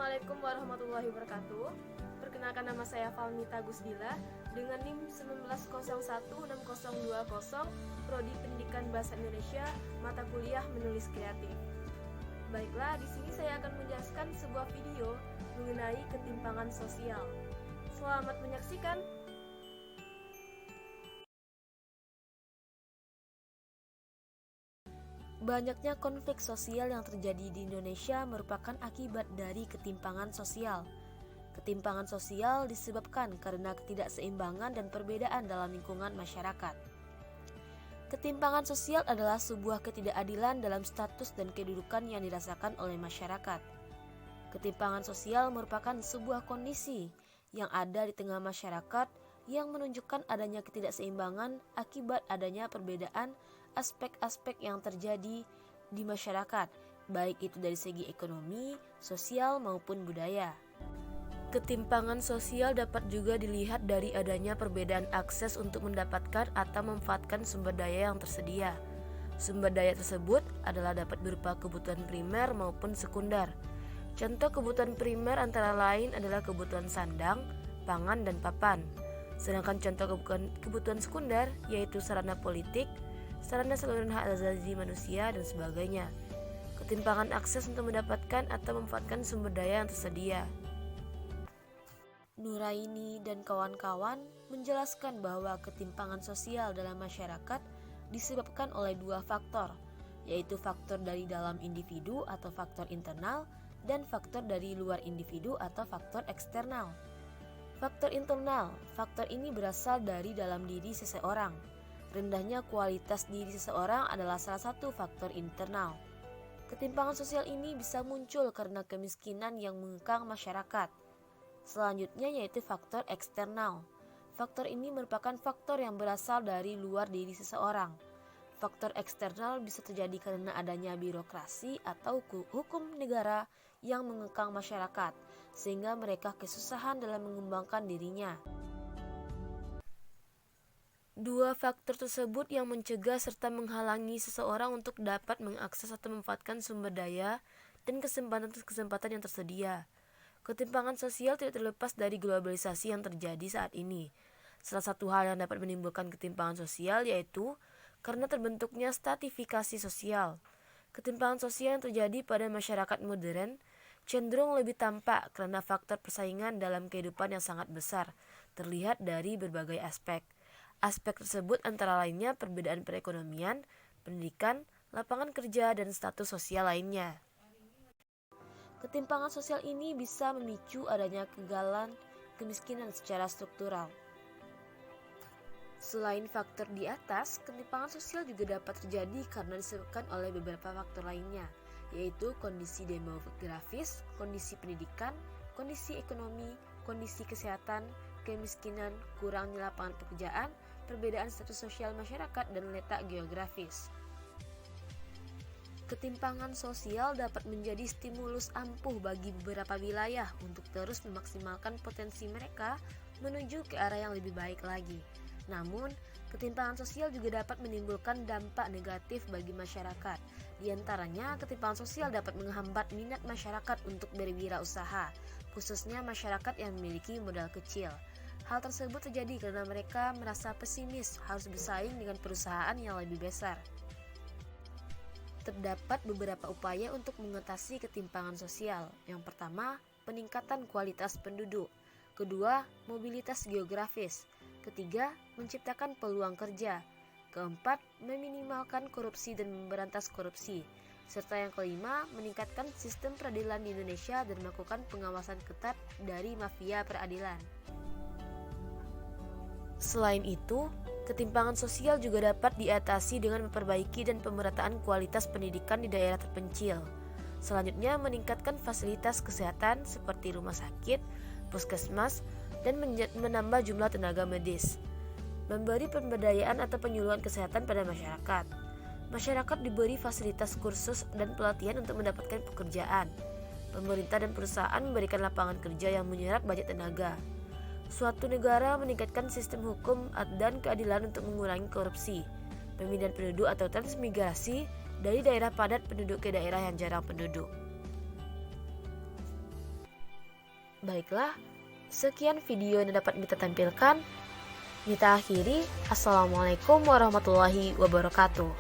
Assalamualaikum warahmatullahi wabarakatuh. Perkenalkan, nama saya Falmita Gusdila dengan NIM 1916020, Prodi Pendidikan Bahasa Indonesia, mata kuliah Menulis Kreatif. Baiklah, di sini saya akan menjelaskan sebuah video mengenai ketimpangan sosial. Selamat menyaksikan. Banyaknya konflik sosial yang terjadi di Indonesia merupakan akibat dari ketimpangan sosial. Ketimpangan sosial disebabkan karena ketidakseimbangan dan perbedaan dalam lingkungan masyarakat. Ketimpangan sosial adalah sebuah ketidakadilan dalam status dan kedudukan yang dirasakan oleh masyarakat. Ketimpangan sosial merupakan sebuah kondisi yang ada di tengah masyarakat yang menunjukkan adanya ketidakseimbangan akibat adanya perbedaan aspek-aspek yang terjadi di masyarakat, baik itu dari segi ekonomi, sosial maupun budaya. Ketimpangan sosial dapat juga dilihat dari adanya perbedaan akses untuk mendapatkan atau memanfaatkan sumber daya yang tersedia. Sumber daya tersebut adalah dapat berupa kebutuhan primer maupun sekunder. Contoh kebutuhan primer antara lain adalah kebutuhan sandang, pangan, dan papan. Sedangkan contoh kebutuhan sekunder yaitu sarana politik, sarana saluran hak asasi manusia, dan sebagainya. Ketimpangan akses untuk mendapatkan atau memanfaatkan sumber daya yang tersedia. Nuraini dan kawan-kawan menjelaskan bahwa ketimpangan sosial dalam masyarakat disebabkan oleh dua faktor, yaitu faktor dari dalam individu atau faktor internal dan faktor dari luar individu atau faktor eksternal. Faktor internal, faktor ini berasal dari dalam diri seseorang. Rendahnya kualitas diri seseorang adalah salah satu faktor internal. Ketimpangan sosial ini bisa muncul karena kemiskinan yang mengekang masyarakat. Selanjutnya yaitu faktor eksternal. Faktor ini merupakan faktor yang berasal dari luar diri seseorang. Faktor eksternal bisa terjadi karena adanya birokrasi atau hukum negara yang mengekang masyarakat, sehingga mereka kesusahan dalam mengembangkan dirinya. Dua faktor tersebut yang mencegah serta menghalangi seseorang untuk dapat mengakses atau memanfaatkan sumber daya dan kesempatan yang tersedia. Ketimpangan sosial tidak terlepas dari globalisasi yang terjadi saat ini. Salah satu hal yang dapat menimbulkan ketimpangan sosial yaitu karena terbentuknya stratifikasi sosial. Ketimpangan sosial yang terjadi pada masyarakat modern cenderung lebih tampak karena faktor persaingan dalam kehidupan yang sangat besar, terlihat dari berbagai aspek. Aspek tersebut antara lainnya perbedaan perekonomian, pendidikan, lapangan kerja, dan status sosial lainnya. Ketimpangan sosial ini bisa memicu adanya kegagalan kemiskinan secara struktural. Selain faktor di atas, ketimpangan sosial juga dapat terjadi karena disebabkan oleh beberapa faktor lainnya, yaitu kondisi demografis, kondisi pendidikan, kondisi ekonomi, kondisi kesehatan, kemiskinan, kurangnya lapangan pekerjaan, perbedaan status sosial masyarakat, dan letak geografis. Ketimpangan sosial dapat menjadi stimulus ampuh bagi beberapa wilayah untuk terus memaksimalkan potensi mereka menuju ke arah yang lebih baik lagi. Namun, ketimpangan sosial juga dapat menimbulkan dampak negatif bagi masyarakat. Di antaranya, ketimpangan sosial dapat menghambat minat masyarakat untuk berwirausaha, khususnya masyarakat yang memiliki modal kecil. Hal tersebut terjadi karena mereka merasa pesimis harus bersaing dengan perusahaan yang lebih besar. Terdapat beberapa upaya untuk mengatasi ketimpangan sosial. Yang pertama, peningkatan kualitas penduduk. Kedua, mobilitas geografis. Ketiga, menciptakan peluang kerja. Keempat, meminimalkan korupsi dan memberantas korupsi. Serta yang kelima, meningkatkan sistem peradilan di Indonesia dan melakukan pengawasan ketat dari mafia peradilan. Selain itu, ketimpangan sosial juga dapat diatasi dengan memperbaiki dan pemerataan kualitas pendidikan di daerah terpencil. Selanjutnya, meningkatkan fasilitas kesehatan seperti rumah sakit, puskesmas, dan menambah jumlah tenaga medis. Memberi pemberdayaan atau penyuluhan kesehatan pada masyarakat. Masyarakat diberi fasilitas kursus dan pelatihan untuk mendapatkan pekerjaan. Pemerintah dan perusahaan memberikan lapangan kerja yang menyerap banyak tenaga. Suatu negara meningkatkan sistem hukum dan keadilan untuk mengurangi korupsi, pemindahan penduduk atau transmigrasi dari daerah padat penduduk ke daerah yang jarang penduduk. Baiklah, sekian video yang dapat Mita tampilkan. Mita akhiri, Assalamualaikum warahmatullahi wabarakatuh.